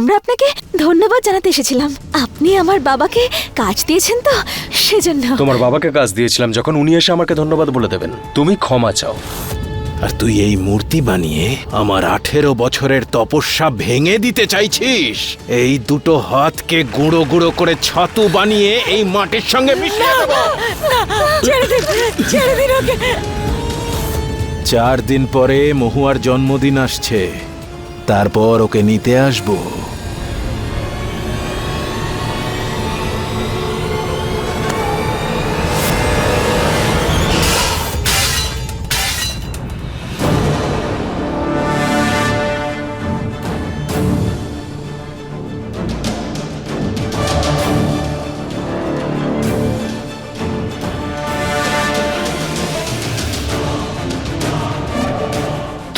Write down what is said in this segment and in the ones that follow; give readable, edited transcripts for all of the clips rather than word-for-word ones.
আমরা আপনাকে ধন্যবাদ জানাতে এসেছিলাম। আপনি আমার বাবাকে কাজ দিয়েছেন তো, সেজন্য। তোমার বাবাকে কাজ দিয়েছিলাম যখন, উনি এসে আমাকে ধন্যবাদ বলে দেবেন। তুমি ক্ষমা চাও। আর তুই এই মূর্তি বানিয়ে আমার 18 বছরের তপস্যা ভেঙে দিতে চাইছিস? এই দুটো হাতকে গুঁড়ো গুঁড়ো করে ছাতু বানিয়ে এই মাটির সঙ্গে মিশিয়ে দেব। ছেড়ে দিন, ছেড়ে দিন ওকে। 4 দিন পরে মহুয়ার জন্মদিন আসছে, তারপর ওকে নিতে আসবো।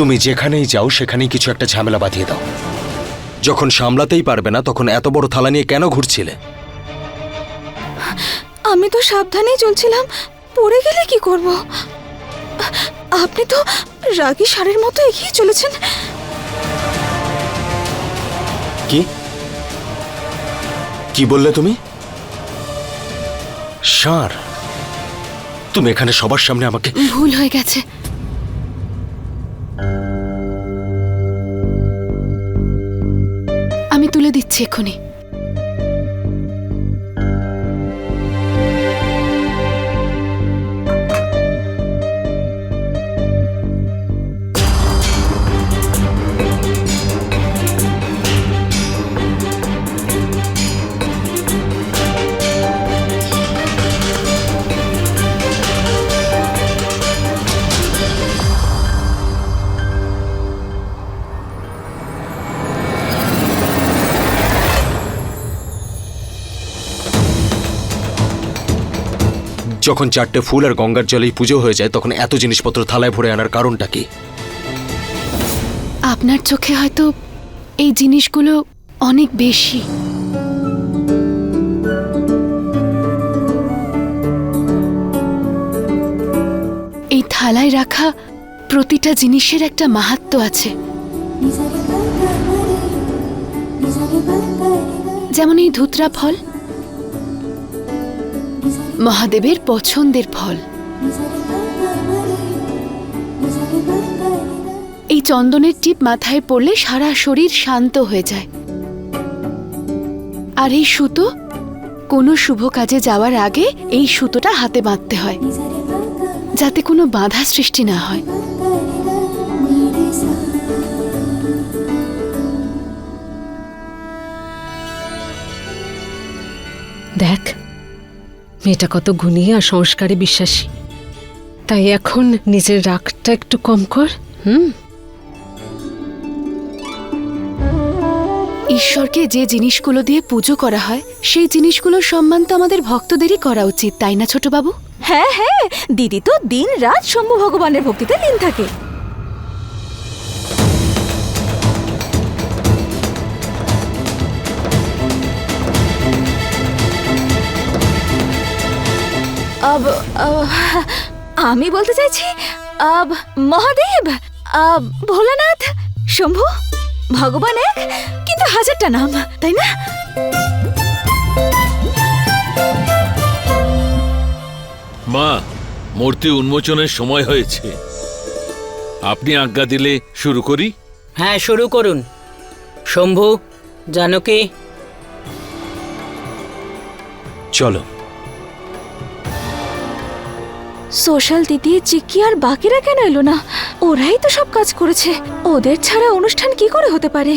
তুমি যেখানেই যাও সেখানেই কিছু একটা ঝামেলা বাঁধিয়ে দাও। যখন সামলাতেই পারবে না তখন এত বড় থালা নিয়ে কেন ঘুরছিলে? আমি তো সাবধানেই চলছিলাম, পড়ে গেলে কি করব? আপনি তো রাগী ষাঁড়ের মতো এগিয়ে চলেছেন। কি কি বললে তুমি? ষাঁড়? তুমি এখানে সবার সামনে আমাকে... ভুল হয়ে গেছে। আমি তুলে দিচ্ছি এক্ষুনি। যখন 4টে ফুল আর গঙ্গার জলেই পুজো হয়ে যায় তখন এত জিনিসপত্র থালায় ভরে আনার কারণটা কি? আপনার চোখে হয়তো এই জিনিসগুলো অনেক বেশি। এই থালায় রাখা প্রতিটা জিনিসের একটা মাহাত্ম্য আছে। যেমন এই ধুতরা ফল মহাদেবের পছন্দের ফল। এই চন্দনের টিপ মাথায় পড়লে সারা শরীর শান্ত হয়ে যায়। আর এই সুতো, কোনো শুভ কাজে যাওয়ার আগে এই সুতোটা হাতে বাঁধতে হয়, যাতে কোনো বাধা সৃষ্টি না হয়। দেখ, মেয়েটা কত গুণী আর সংস্কারে বিশ্বাসী। তাই এখন নিজের রাগটা একটু কম কর। ঈশ্বরকে যে জিনিসগুলো দিয়ে পুজো করা হয় সেই জিনিসগুলোর সম্মান তো আমাদের ভক্তদেরই করা উচিত, তাই না ছোট বাবু? হ্যাঁ হ্যাঁ, দিদি তো দিন রাত শম্ভু ভগবানের ভক্তিতে লীন থাকে। আমি বলতে চাইছি মহাদেব, ভোলানাথ, শম্ভু, ভগবান এক, কিন্তু হাজারটা নাম, তাই না? মা, মূর্তি উন্মোচনের সময় হয়েছে। আপনি আজ্ঞা দিলে শুরু করি? হ্যাঁ, শুরু করুন। শম্ভু, জানকী, চলো। সোশ্যাল দিদি, চিক্কি আর বাকিরা কেন এলো না? ওরাই তো সব কাজ করেছে, ওদের ছাড়া অনুষ্ঠান কি করে হতে পারে?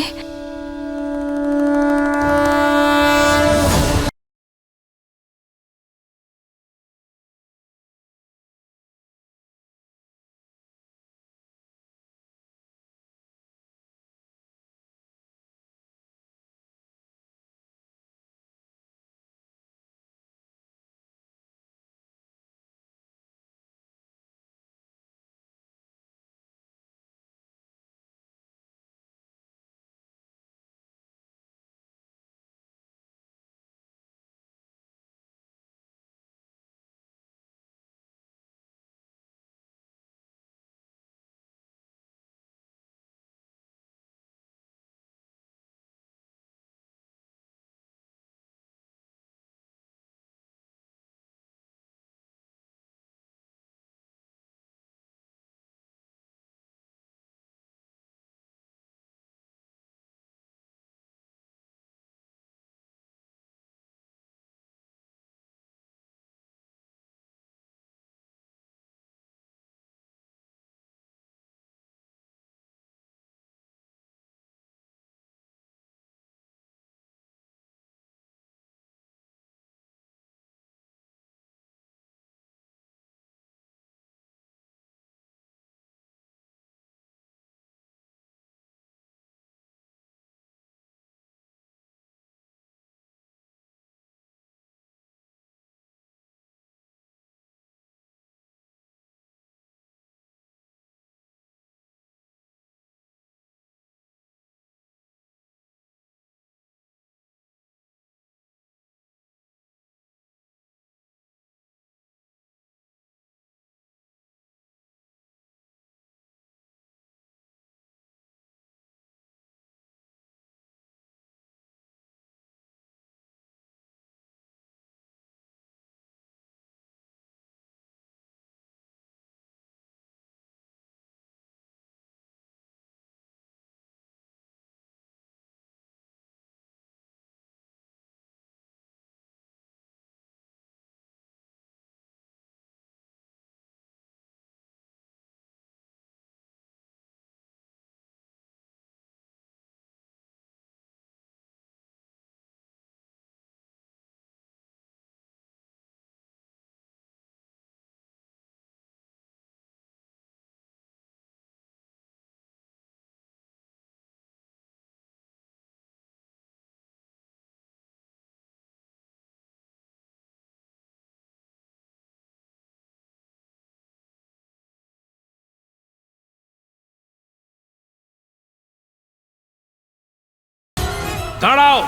দাঁড়াও।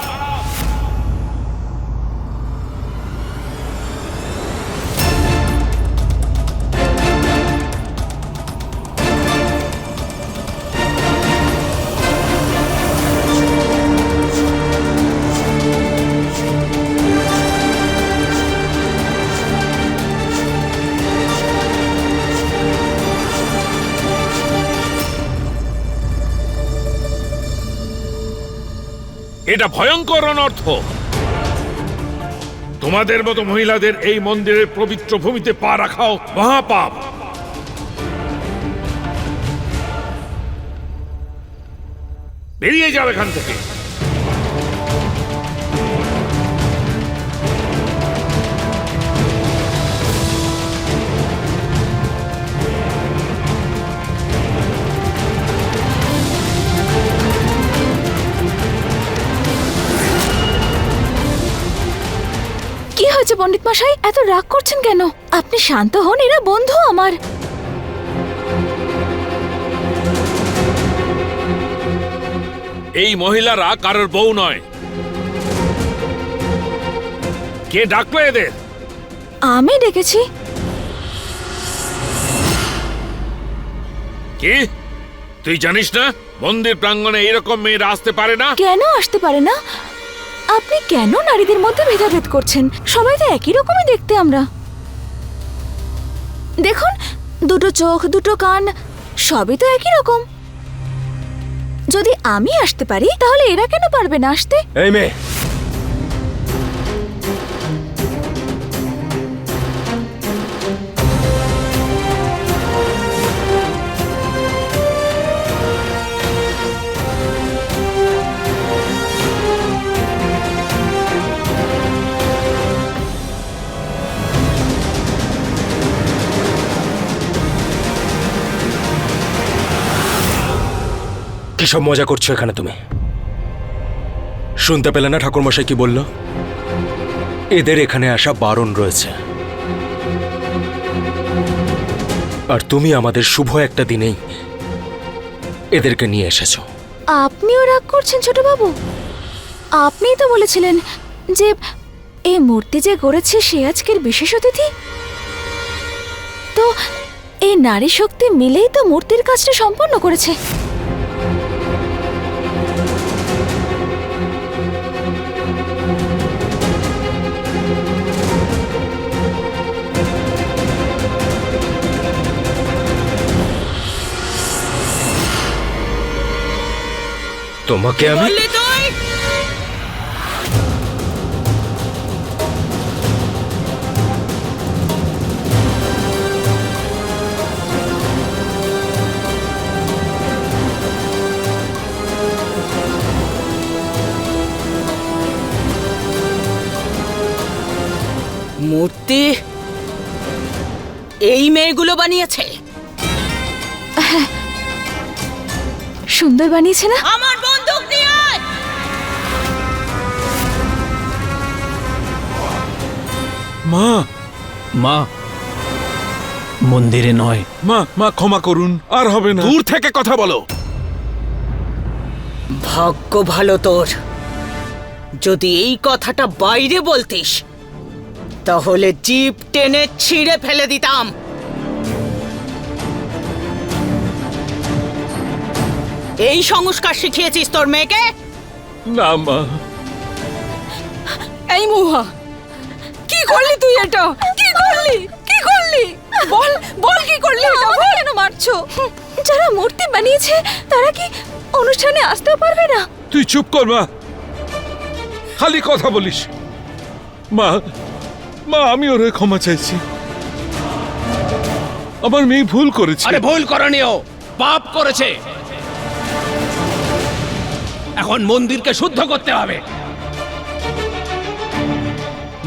এটা ভয়ঙ্কর অনর্থ। তোমাদের মতো মহিলাদের এই মন্দিরের পবিত্র ভূমিতে পা রাখাও মহাপাপ। বেরিয়ে যাও এখান থেকে। কি হয়েছে পণ্ডিত মশাই, এত রাগ করছেন কেন? আপনি শান্ত হন, এরা বন্ধু আমার। এই মহিলারা কারোর বউ নয়। কে ডাকলো এদের? আমি ডেকেছি। কি তুই জানিস না মন্দির প্রাঙ্গণে এরকম মেয়েরা আসতে পারে না? কেন আসতে পারে না? আপনি কেন নারীদের মধ্যে ভেদাভেদ করছেন? সবাই তো একই রকমই দেখতে আমরা। দেখুন, দুটো চোখ, দুটো কান, সবই তো একই রকম। যদি আমি আসতে পারি তাহলে এরা কেন পারবে না আসতে? এই মেয়ে, কিসব মজা করছো এখানে তুমি? শুনতে পেলে না ঠাকুরমশাই কি বলল? এদের এখানে আসা বারণ রয়েছে। আর তুমি আমাদের শুভ একটা দিনেই এদেরকে নিয়ে এসেছো। আপনিও রাগ করছেন ছোট বাবু? আপনিই তো বলেছিলেন যে এই মূর্তি যে গড়েছে সে আজকের বিশেষ অতিথি। তো এই নারী শক্তি মিলেই তো মূর্তির কাজটা সম্পন্ন করেছে। তোমাকে আমি মূর্তি এই মেয়েগুলো বানিয়েছে? সুন্দর বানিয়েছে না? আমার বন্দুক নিয়ে আয়। মা, মা, মন্দিরে নয়। মা ক্ষমা করুন, আর হবে না। দূর থেকে কথা বলো। ভাগ্য ভালো তোর, যদি এই কথাটা বাইরে বলতিস তাহলে জিভ টেনে ছিঁড়ে ফেলে দিতাম। এই সংস্কার শিখিয়েছিস তোর মেয়েকে? না মা। এই মুহা, কি করলি তুই? এটা কি করলি? কি করলি? বল বল, কি করলি? এটা বল। কেন মারছো? যারা মূর্তি বানিয়েছে তারা কি অনুষ্ঠানে আসতেও পারবে না? তুই চুপ কর মা, খালি কথা বলিস। মা, আমি ওরে ক্ষমা চাইছি। আমার মেয়ে ভুল করেছে। আরে ভুল করণীয়, পাপ করেছে। এখন মন্দিরকে শুদ্ধ করতে হবে।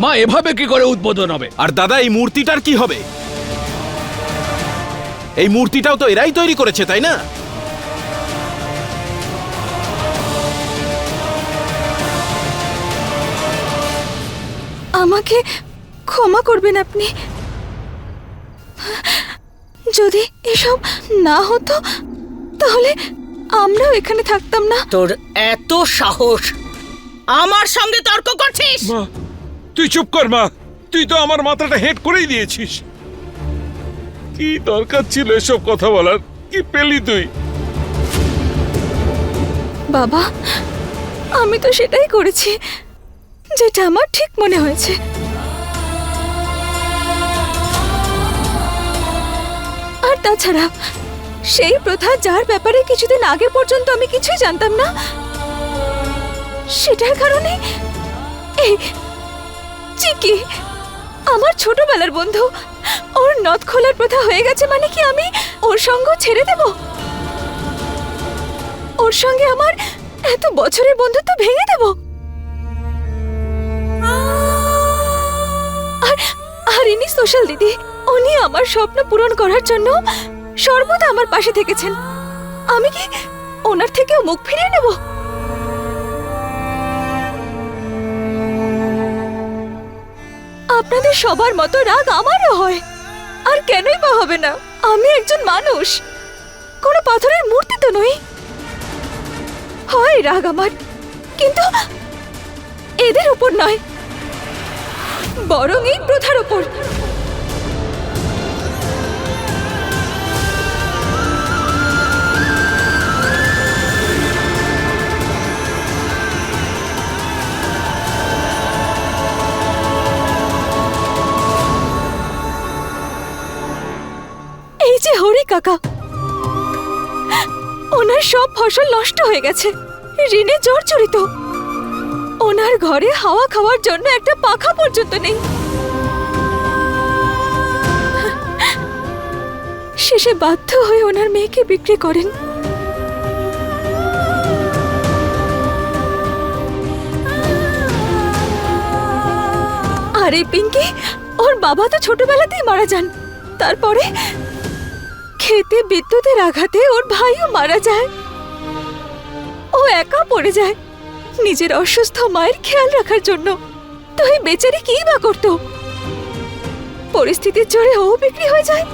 মা, এভাবে কি করে উদ্বোধন হবে? আর দাদা, এই মূর্তিটার কি হবে? এই মূর্তিটাও তো এরাই তৈরি করেছে, তাই না? আমাকে ক্ষমা করবেন আপনি। যদি এসব না হতো তাহলে আমরাও এখানে থাকতাম না। তোর এত সাহস আমার সঙ্গে তর্ক করছিস? মা তুই চুপ কর মা, তুই তো আমার মাথাটা হেড করেই দিয়েছিস। কি দরকার ছিল এসব কথা বলার? কি পেলি তুই? বাবা, আমি তো সেটাই করেছি যেটা আমার ঠিক মনে হয়েছে। আর তাছাড়া সেই প্রথা যার ব্যাপারে কিছুদিন আগে পর্যন্ত আমি কিছুই জানতাম না, সেটার কারণে এই চিকি আমার ছোটবেলার বন্ধু, ওর নথ খোলার প্রথা হয়ে গেছে মানে কি আমি ওর সঙ্গ ছেড়ে দেব? ওর সঙ্গে আমার এত বছরের বন্ধুত্ব ভেঙে দেব? আর ইনি সোশ্যাল দিদি, উনি আমার স্বপ্ন পূরণ করার জন্য সর্বদা আমার পাশে থেকেছেন। আমি কি ওনার থেকেও মুখ ফিরিয়ে নেব? আপনাদের সবার মতো রাগ আমারও হয়, আর কেনই বা হবে না? আমি একজন মানুষ, কোনো পাথরের মূর্তি তো নই। হয় রাগ আমার, কিন্তু এদের উপর নয়, বরং এই প্রথার উপর। এই যে হরি কাকা, ওনার সব ফসল নষ্ট হয়ে গেছে, ঋণে জর্জরিত। ওনার ঘরে হাওয়া খাওয়ার জন্য একটা পাখা পর্যন্ত নেই। শেষে বাধ্য হয়ে ওনার মেয়েকে বিক্রি করেন। আর এই পিঙ্কি, ওর বাবা তো ছোটবেলাতেই মারা যান। তারপরে খেতে বিদ্যুতের আঘাতে ওর ভাইও মারা যায়। ও একা পড়ে যায় নিজের অসুস্থ মায়ের খেয়াল রাখার জন্য। তো এই বেচারি কি বা করতো? পরিস্থিতির জোরে ও বিক্রি হয়ে যায়।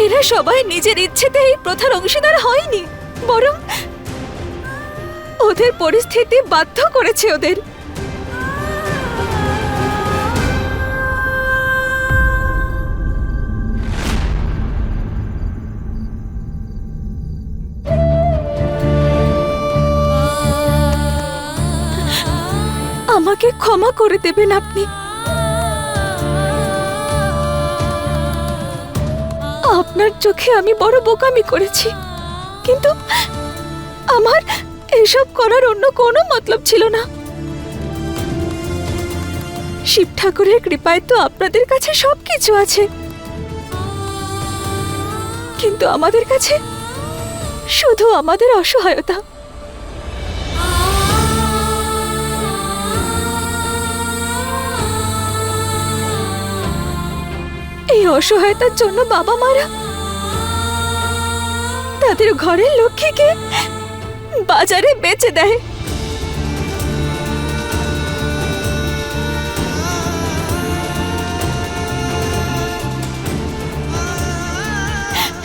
এরা সবাই নিজের ইচ্ছেতে এই প্রথার অংশীদার হয়নি, বরং ওদের পরিস্থিতি বাধ্য করেছে ওদের। আমাকে ক্ষমা করে দেবেন আপনি। আপনার চোখে আমি বড় বোকামি করেছি, কিন্তু আমার এসব করার অন্য কোনো মতলব ছিল না। শিব ঠাকুরের কৃপায় তো আপনাদের কাছে সবকিছু আছে, কিন্তু আমাদের কাছে শুধু আমাদের অসহায়তা। এই অসহায়তার জন্য বাবা মারা তাদের ঘরের লক্ষ্মীকে বাজারে বেচে দেয়।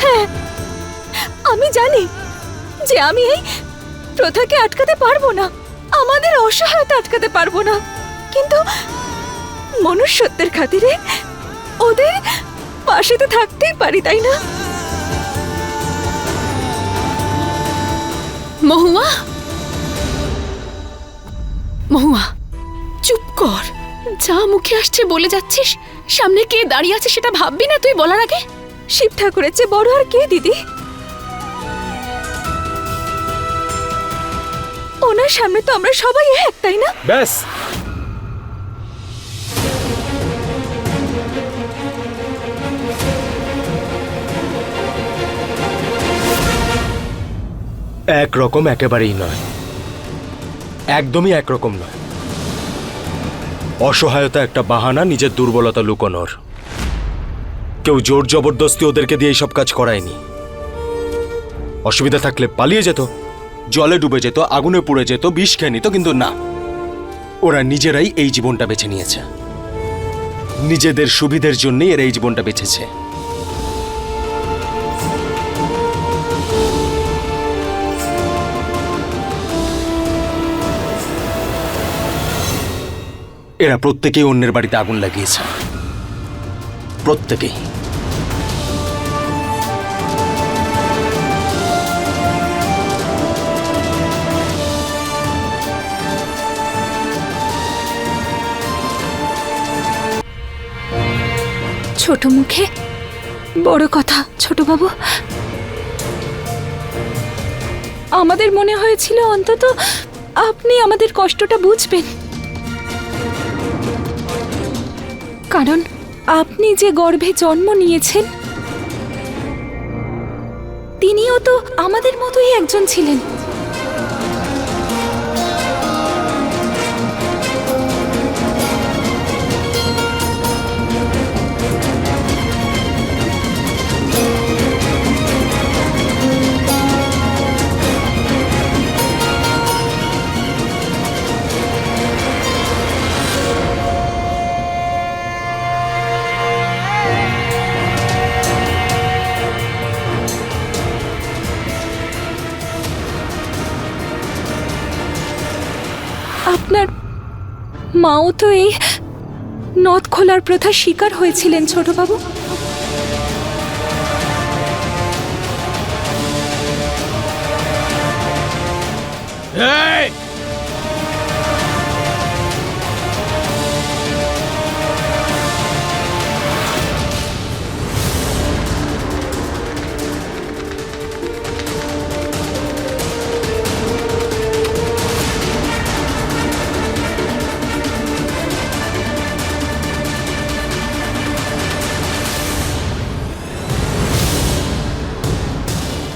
হ্যাঁ, আমি জানি যে আমি এই প্রথাকে আটকাতে পারবো না, আমাদের অসহায়তা আটকাতে পারবো না, কিন্তু মনুষ্যত্বের খাতিরে ওদের পাশে তো থাকতেই পারি, তাই না? মহুয়া, মহুয়া চুপ কর। যা মুখে আসছে বলে যাচ্ছিস, সামনে কে দাঁড়িয়ে আছে সেটা ভাববি না তুই বলার আগে? শিব ঠাকুরের চেয়ে বড় আর কে দিদি? ওনার সামনে তো আমরা সবাই এক, তাই না? ব্যাস, একরকম একেবারেই নয়, একদমই একরকম নয়। অসহায়তা একটা বাহানা নিজের দুর্বলতা লুকোনোর। কেউ জোর জবরদস্তি ওদেরকে দিয়ে এইসব কাজ করায়নি। অসুবিধা থাকলে পালিয়ে যেত, জলে ডুবে যেত, আগুনে পুড়ে যেত, বিষ খেয়ে নিত, কিন্তু না, ওরা নিজেরাই এই জীবনটা বেছে নিয়েছে। নিজেদের সুবিধের জন্যই এরা এই জীবনটা বেছেছে। এরা প্রত্যেকেই অন্যের বাড়িতে আগুন লাগিয়েছে, প্রত্যেকেই। ছোট মুখে বড় কথা ছোট বাবু। আমাদের মনে হয়েছিল অন্তত আপনি আমাদের কষ্টটা বুঝবেন, কারণ আপনি যে গর্ভে জন্ম নিয়েছেন তিনিও তো আমাদের মতোই একজন ছিলেন। আপনার মাও তো এই নথ খোলার প্রথার শিকার হয়েছিলেন ছোটবাবু। এই!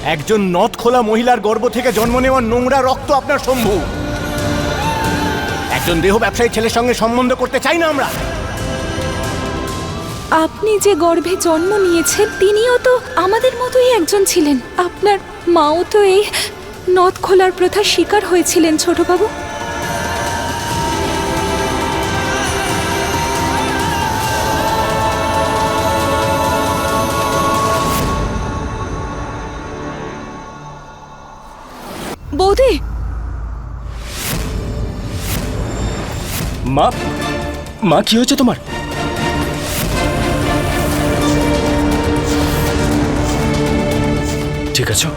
একজন নথ খোলা মহিলার গর্ভ থেকে জন্ম নেওয়ার নোংরা রক্ত আপনার শম্ভু। একজন দেহ ব্যবসায়ী ছেলের সঙ্গে সম্বন্ধ করতে চাই না আমরা। আপনি যে গর্ভে জন্ম নিয়েছেন তিনিও তো আমাদের মতোই একজন ছিলেন। আপনার মাও তো এই নথ খোলার প্রথার শিকার হয়েছিলেন ছোটবাবু। বৌদি, মা, মা কি হয়েছে তোমার? ঠিক আছে?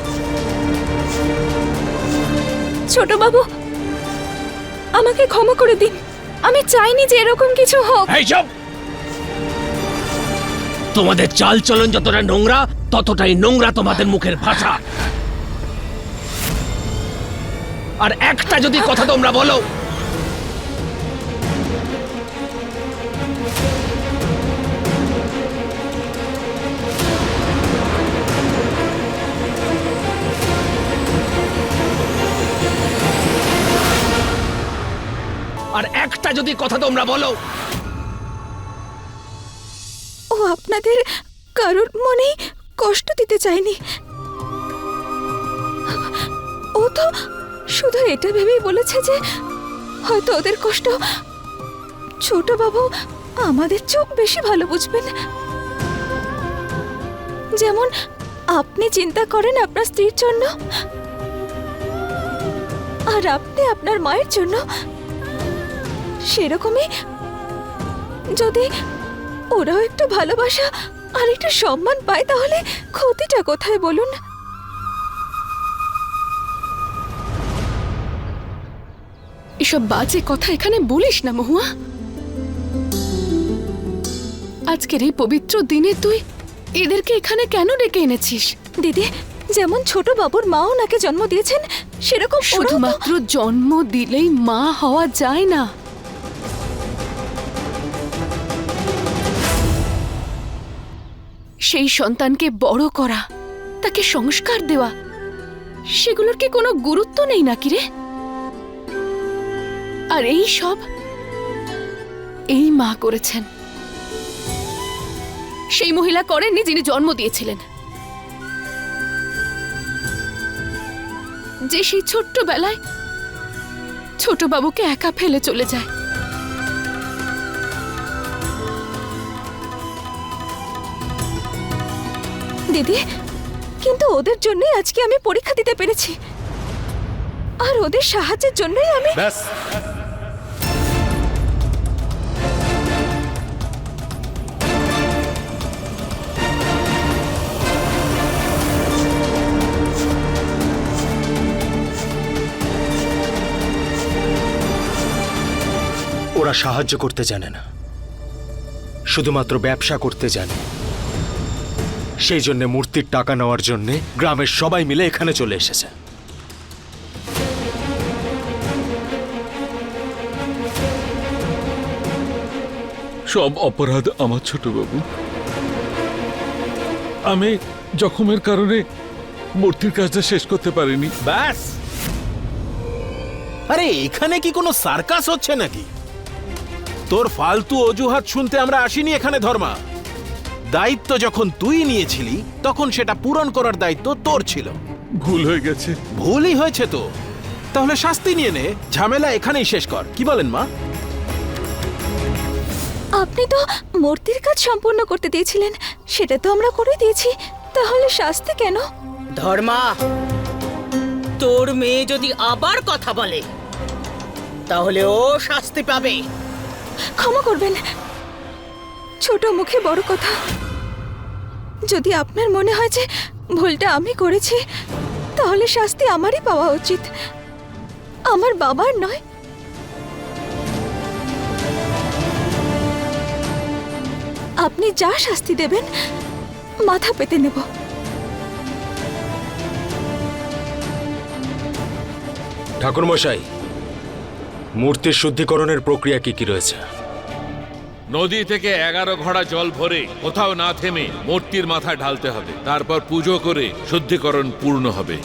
ছোটবাবু আমাকে ক্ষমা করে দিন, আমি চাইনি যে এরকম কিছু হোক। এই চুপ! তোমাদের চাল চলন যতটা নোংরা, ততটাই নোংরা তোমাদের মুখের ভাষা। আর একটা যদি কথা তোমরা বলো, ও আপনাদের কারোর মনে কষ্ট দিতে চায়নি। ও তো শুধু এটা ভেবেই বলেছে যে হয়তো ওদের কষ্ট ছোট বাবু আমাদের চোখ বেশি ভালো বুঝবেন। যেমন আপনি চিন্তা করেন আপনার স্ত্রীর জন্য, আর আপনি আপনার মায়ের জন্য, সেরকমই যদি ওরাও একটু ভালোবাসা আর একটু সম্মান পায় তাহলে ক্ষতিটা কোথায় বলুন? এসব বাজে কথা এখানে বলিস না মহুয়া। আজকের এই পবিত্র দিনে তুই এদেরকে এখানে কেন ডেকে এনেছিস? দিদি, যেমন ছোট বাবুর মা ওনাকে জন্ম দিয়েছেন সেরকম ওরাও তো- শুধুমাত্র জন্ম দিলেই মা হওয়া যায় না। সেই সন্তানকে বড় করা, তাকে সংস্কার দেওয়া, সেগুলোর কি কোনো গুরুত্ব নেই নাকি রে? আর এই সব এই মা করেছেন। সেই মহিলা করেননি যিনি জন্ম দিয়েছিলেন, যে সেই ছোট্টবেলায় ছোট বাবুকে একা ফেলে চলে যায়। দিদি, কিন্তু ওদের জন্যই আজকে আমি পরীক্ষা দিতে পেরেছি, আর ওদের সাহায্যের জন্যই আমি ব্যাস, ওরা সাহায্য করতে জানে না, শুধুমাত্র ব্যবসা করতে জানে। সেই জন্য মূর্তির টাকা নেওয়ার জন্য গ্রামের সবাই মিলে এখানে চলে এসেছে। সব অপরাধ আমার ছোট বাবু। আমি জখমের কারণে মূর্তির কাজটা শেষ করতে পারিনি। ব্যাস, আরে এখানে কি কোনো সার্কাস হচ্ছে নাকি? তোর ফালতু অজুহাত শুনতে আমরা আসিনি এখানে ধর্মা। দায়িত্ব যখন তুই নিয়েছিলি তখন সেটা পূরণ করার দায়িত্ব তোর ছিল। ভুল হয়ে গেছে। ভুলই হয়েছে তো, তাহলে শাস্তি নিয়ে নে, ঝামেলা এখানেই শেষ কর। কি বলেন মা? আপনি তো মূর্তির কাজ সম্পূর্ণ করতে দিয়েছিলেন, সেটা তো আমরা করে দিয়েছি, তাহলে শাস্তি কেন? ধর্মা, তোর মেয়ে যদি আবার কথা বলে তাহলে ও শাস্তি পাবে। ক্ষমা করবেন, ছোট মুখে বড় কথা। যদি আপনার মনে হয় যে ভুলটা আমি করেছি, তাহলে শাস্তি আমারই পাওয়া উচিত, আমার বাবার নয়। আপনি যা শাস্তি দেবেন মাথা পেতে নেব। ঠাকুরমশাই, মূর্তির শুদ্ধিকরণের প্রক্রিয়া কি কি রয়েছে? নদী থেকে 11 ঘড়া জল ভরে কোথাও না থেমে মূর্তির মাথায় ঢালতে হবে, তারপর পুজো করে শুদ্ধিকরণ পূর্ণ হবে।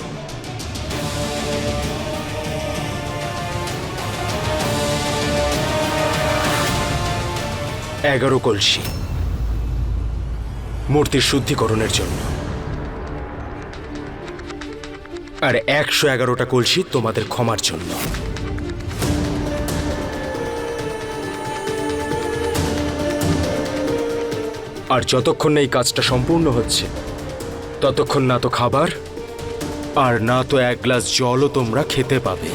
এগারো কলসি মূর্তির শুদ্ধিকরণের জন্য, আর 111টা কলসি তোমাদের ক্ষমার জন্য। আর যতক্ষণ না এই কাজটা সম্পূর্ণ হচ্ছে ততক্ষণ না তো খাবার আর না তো এক গ্লাস জলও তোমরা খেতে পাবে।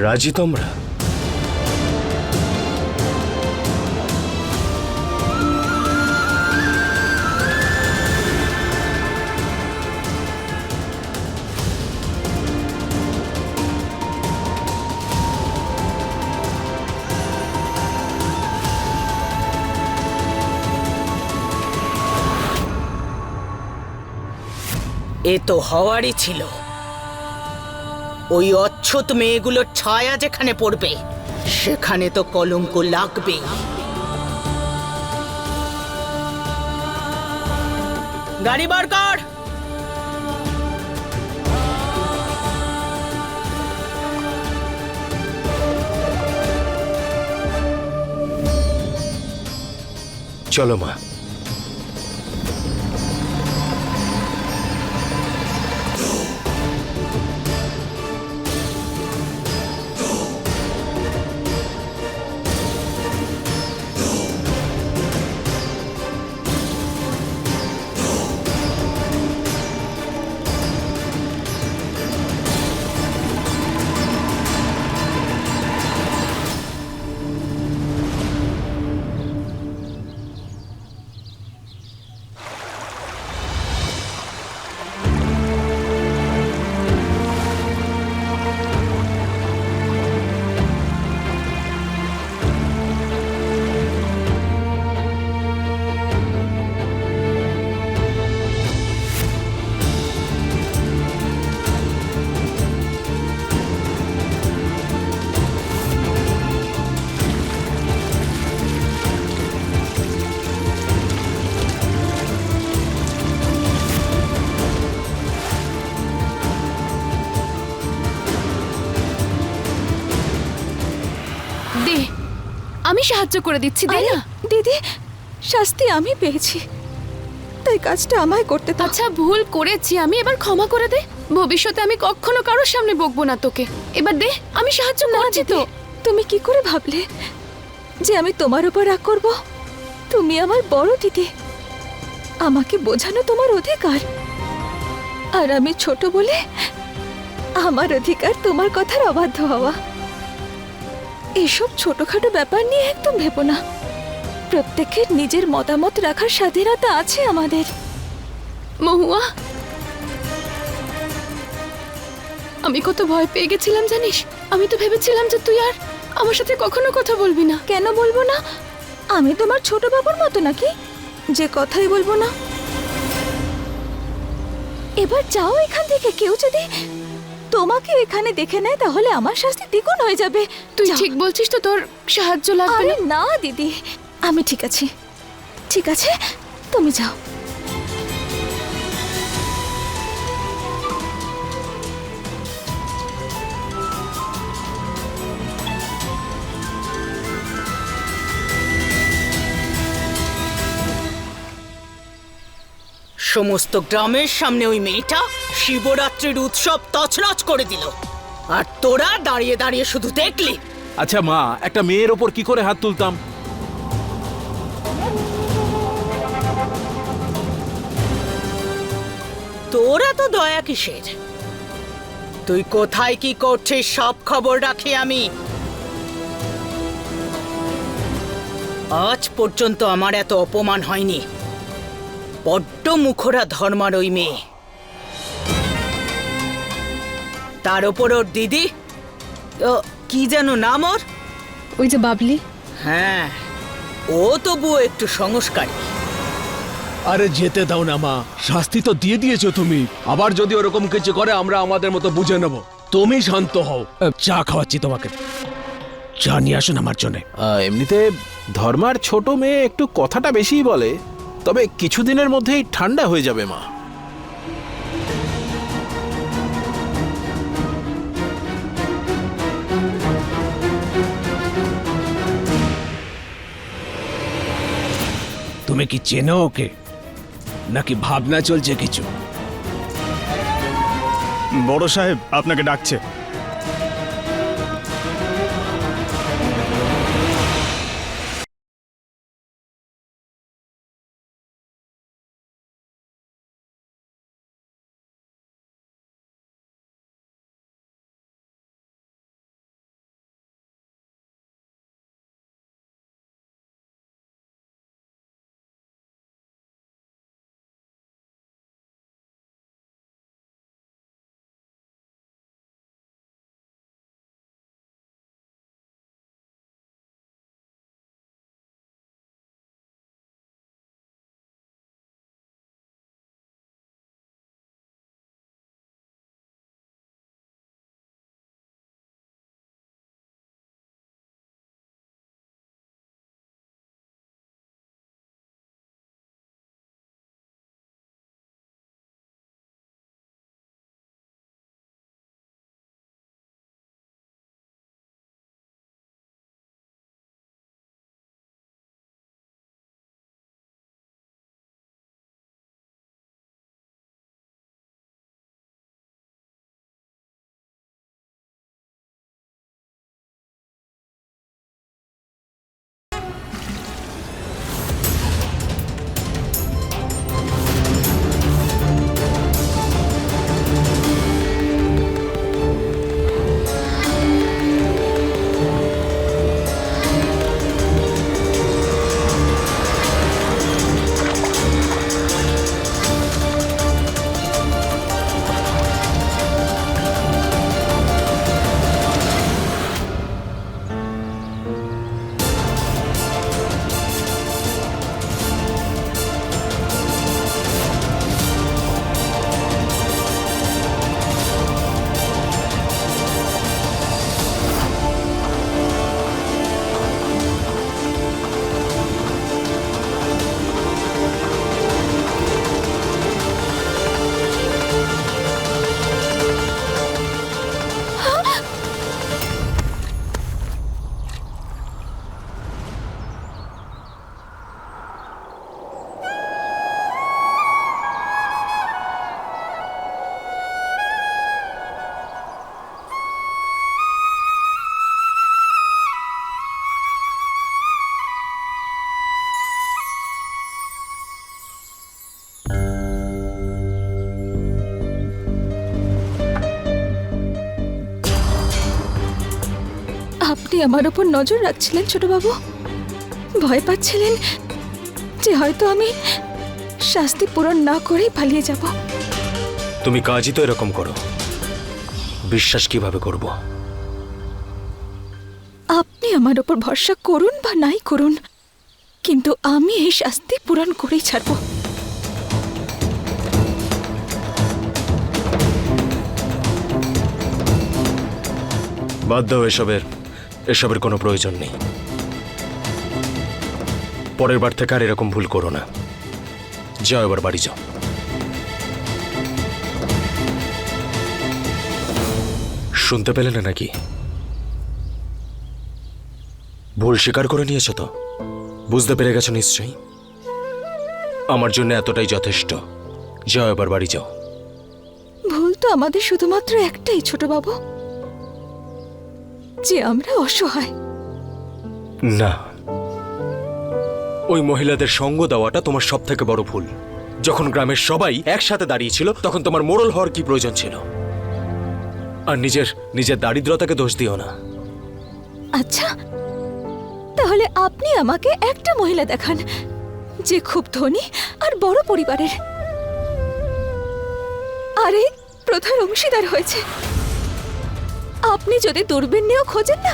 রাজি তোমরা? এ তো হওয়ারই ছিল। ওই অচ্ছুত মেয়েগুলোর ছায়া যেখানে পড়বে সেখানে তো কলঙ্ক লাগবেই। গাড়ি বার কর। চলো মা। দে, আমি সাহায্য করে দিচ্ছি, দে আরে, না। দিদি, শাস্তি আমি পেয়েছি, তাই কাজটা আমায় করতে দাও। আচ্ছা, ভুল করেছি আমি, এবার ক্ষমা করে দে। ভবিষ্যতে আমি কখনো কারোর সামনে বকবো না তোকে। এবার দে, আমি সাহায্য করছি তো। তুমি কি করে ভাবলে যে আমি তোমার উপর রাগ করব? তুমি আমার বড় দিদি, আমাকে বোঝানো তোমার অধিকার, আর আমি ছোট বলে আমার অধিকার তোমার কথার অবাধ্য হওয়া। এসব ছোটখাটো ব্যাপার নিয়ে একদম ভেবো না। প্রত্যেকের নিজের মতামত রাখার স্বাধীনতা আছে আমাদের। মহুয়া, আমি কত ভয় পেয়ে গেছিলাম জানিস? আমি তো ভেবেছিলাম যে তুই আর আমার সাথে কখনো কথা বলবি না। কেন বলবো না? আমি তোমার ছোট বাবুর মতো নাকি যে কথাই বলবো না? এবার যাও এখান থেকে। কেউ যদি তোমাকে এখানে দেখে নেয় তাহলে আমার শাস্তি দ্বিগুণ হয়ে যাবে। তুই যাও। ঠিক বলছিস তো? তোর সাহায্য লাগবে আরে না? না দিদি, আমি ঠিক আছি। ঠিক আছে, তুমি যাও। সমস্ত গ্রামের সামনে ওই মেয়েটা শিবরাত্রির উৎসব তছনছ করে দিল, আর তোরা দাঁড়িয়ে দাঁড়িয়ে শুধু দেখলি। আচ্ছা মা, একটা মেয়ের ওপর কি করে হাত তুলতাম? তোরা তো দয়া কিসের? তুই কোথায় কি করছিস সব খবর রাখি আমি। আজ পর্যন্ত আমার এত অপমান হয়নি। বড্ড মুখরা ধর্মার ওই মেয়ে, তার ওপর ওর দিদি, কি যেন নাম ওর? ওই যে বাবলি। হ্যাঁ, ও তবুও একটু সংস্কারী। আরে যেতে দাও না মা, শাস্তি তো দিয়ে দিয়েছো তুমি। আবার যদি ওরকম কিছু করে আমরা আমাদের মতো বুঝে নেব। তুমি শান্ত হও, চা খাওয়াচ্ছি তোমাকে। চা নিয়ে আসুন আমার জন্য। এমনিতে ধর্মার ছোট মেয়ে একটু কথাটা বেশিই বলে, তবে কিছুদিনের মধ্যেই ঠান্ডা হয়ে যাবে মা। তুমি কি চেনো ওকে, নাকি ভাবনা চলছে কিছু? বড় সাহেব আপনাকে ডাকছে। আপনি আমার উপর নজর রাখছিলেন ছোটবাবু। ভয় পাচ্ছিলেন যে হয়তো আমি শাস্তি পূরণ না করেই পালিয়ে যাব। তুমি কাজই তো এরকম করো। বিশ্বাস কিভাবে করব? আপনি আমার ওপর ভরসা করুন বা নাই করুন, কিন্তু আমি এই শাস্তি পূরণ করেই ছাড়ব। বাদ দাও, এসবের কোনো প্রয়োজন নেই। পরের বার থেকে আর এরকম ভুল করো না। যাও, এবার বাড়ি যাও। শুনতে পেলে না নাকি? ভুল স্বীকার করে নিয়েছো তো? বুঝতে পেরে গেছো নিশ্চয়ই। আমার জন্য এতটাই যথেষ্ট। যাও, এবার বাড়ি যাও। ভুল তো আমাদের শুধুমাত্র একটাই ছোট বাবু, যে আমরা অসহায়। না, ওই মহিলাদের সঙ্গ দেওয়াটা তোমার সব থেকে বড় ভুল। যখন গ্রামের সবাই একসাথে দাঁড়িয়েছিল তখন তোমার মোড়ল হওয়ার কি প্রয়োজন ছিল? আর নিজের দারিদ্রতাকে দোষ দিও না। আচ্ছা, তাহলে আপনি আমাকে একটা মহিলা দেখান যে খুব ধনী আর বড় পরিবারের, আরে প্রথার অংশীদার হয়েছে। আপনি যদি দূরবীন নিয়েও খোঁজেন না,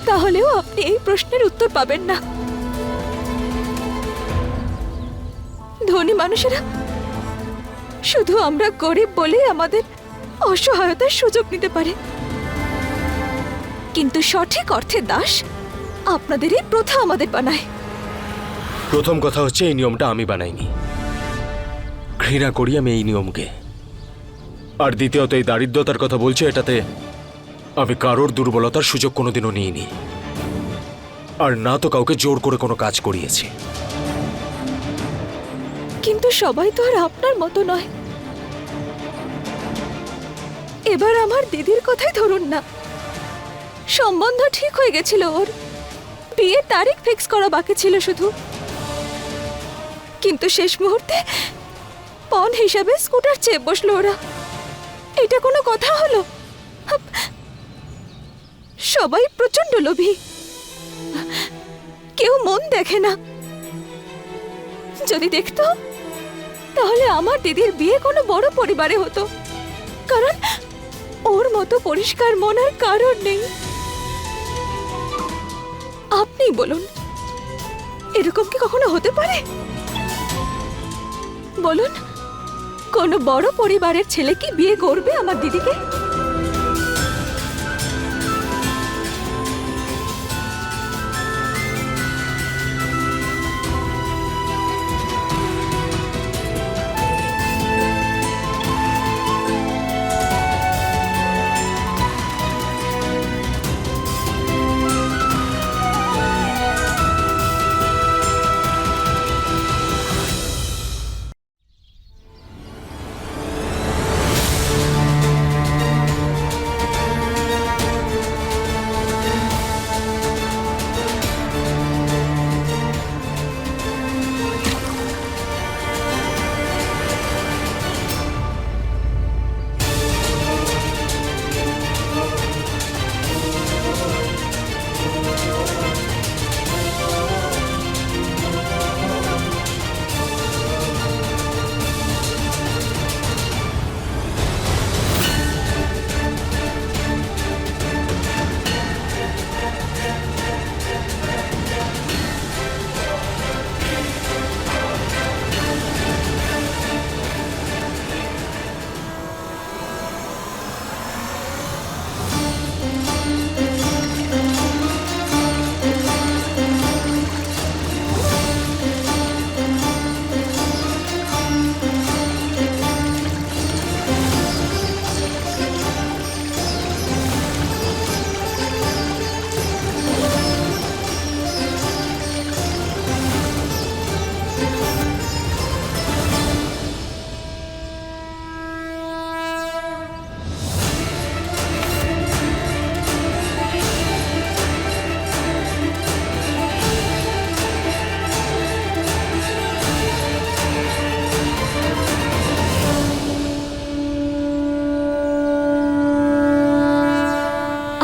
তাহলেও আপনি এই প্রশ্নের উত্তর পাবেন না। ধনী মানুষেরা শুধু আমরা গরিব বলে আমাদের অসহায়তার সুযোগ নিতে পারে, কিন্তু সঠিক অর্থে দাস আপনাদের এই প্রথা আমাদের বানায়। প্রথম কথা হচ্ছে, এই নিয়মটা আমি বানাইনি। ঘৃণা করি আমি এই নিয়মকে। আর দ্বিতীয়ত, এই দারিদ্রতার কথা বলছে, এটাতে আমি কারোর দুর্বলতার সুযোগ কোনোদিনও নিইনি। আর না তো কাউকে জোর করে কোনো কাজ করিয়েছি। কিন্তু সবাই তো আর আপনার মতো নয়। এবার আমার দিদির কথাই ধরুন না, সম্বন্ধ ঠিক হয়ে গেছিল, ওর বিয়ের তারিখ ফিক্স করা বাকি ছিল শুধু। কিন্তু শেষ মুহূর্তে পণ হিসাবে স্কুটার চেয়ে বসলো ওরা। এটা কোনো কথা হলো? সবাই প্রচন্ড লোভী, কেউ মন দেখে না। যদি দেখতো তাহলে আমার দিদির বিয়ে কোনো বড় পরিবারে হতো, কারণ ওর মতো পরিষ্কার মন আর কারণ নেই। আপনি বলুন, এরকম কি কখনো হতে পারে? বলুন, কোনো বড় পরিবারের ছেলে কি বিয়ে করবে আমার দিদিকে?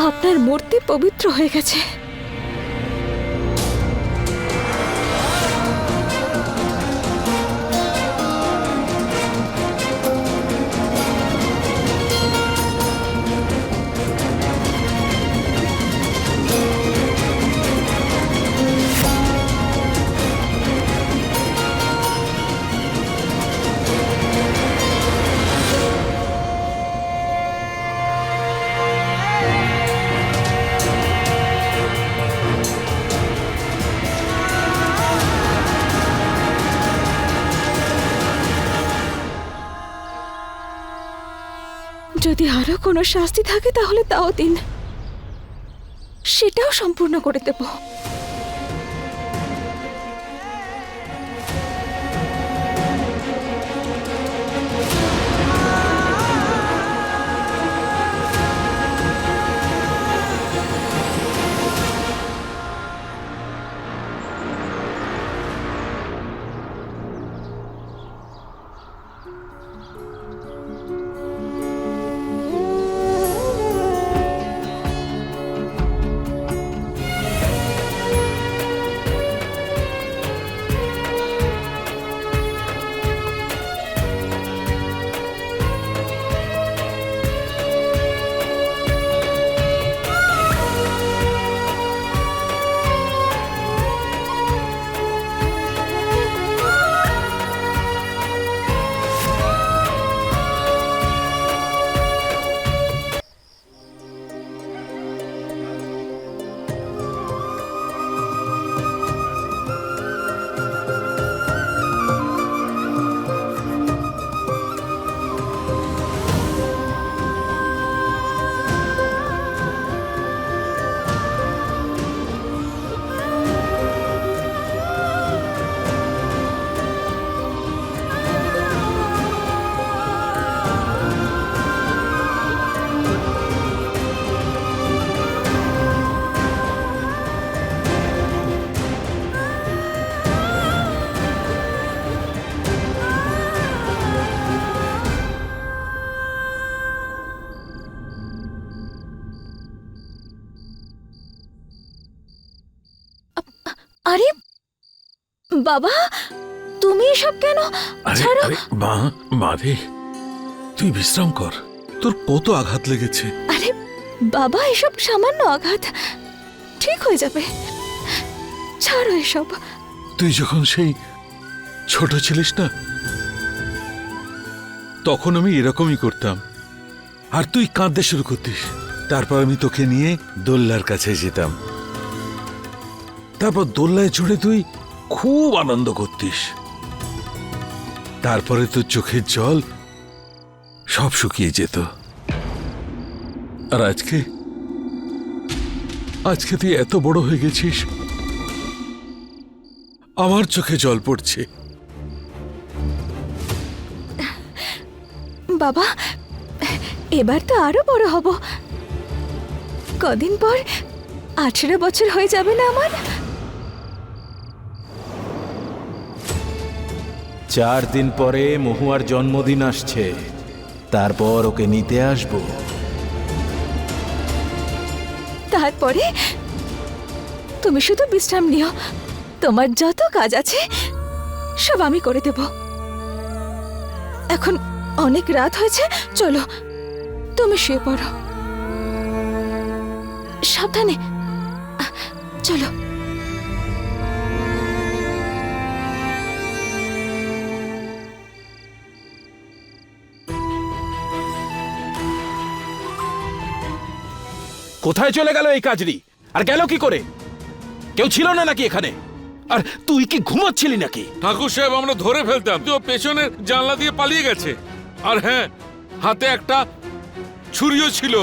আপনার মূর্তি পবিত্র হয়ে গেছে। যদি আরো কোনো শাস্তি থাকে তাহলে তাও দিন, সেটাও সম্পূর্ণ করে দেব। আরে বাবা, তুমি এসব কেন? ছাড়ো। মারে, তুই বিশ্রাম কর, তোর কত আঘাত লেগেছে। আরে বাবা, এসব সামান্য আঘাত, ঠিক হয়ে যাবে, ছাড়ো এসব। তুই যখন সেই ছোট ছিলিস না, তখন আমি এরকমই করতাম, আর তুই কাঁদতে শুরু করতিস। তারপর আমি তোকে নিয়ে দোল্লার কাছে যেতাম, তারপর দোল্লায় চড়ে তুই খুব আনন্দ করতিস। তারপরে তোর চোখের জল সব শুকিয়ে যেত। আর আজকে তুই এত বড় হয়ে গেছিস, আমার চোখে জল পড়ছে। বাবা, এবার তো আরো বড় হব। কদিন পর 18 বছর হয়ে যাবে না আমার? 4 দিন পরে মহুয়ার জন্মদিন আসছে, তারপর ওকে নিতে আসবো। তারপরে তুমি শুধু বিশ্রাম নিও, তোমার যত কাজ আছে সব আমি করে দেব। এখন অনেক রাত হয়েছে, চলো তুমি শুয়ে পড়ো। সাবধানে, চলো। কোথায় চলে গেল এই কাজরি? আর গেল কি করে? কেউ ছিল না নাকি এখানে? আর তুই কি ঘুমাচ্ছিলি নাকি? ঠাকুর সাহেব, আমরা ধরে ফেলতাম, তো পেছনের জানলা দিয়ে পালিয়ে গেছে। আর হ্যাঁ, হাতে একটা ছুরিও ছিল।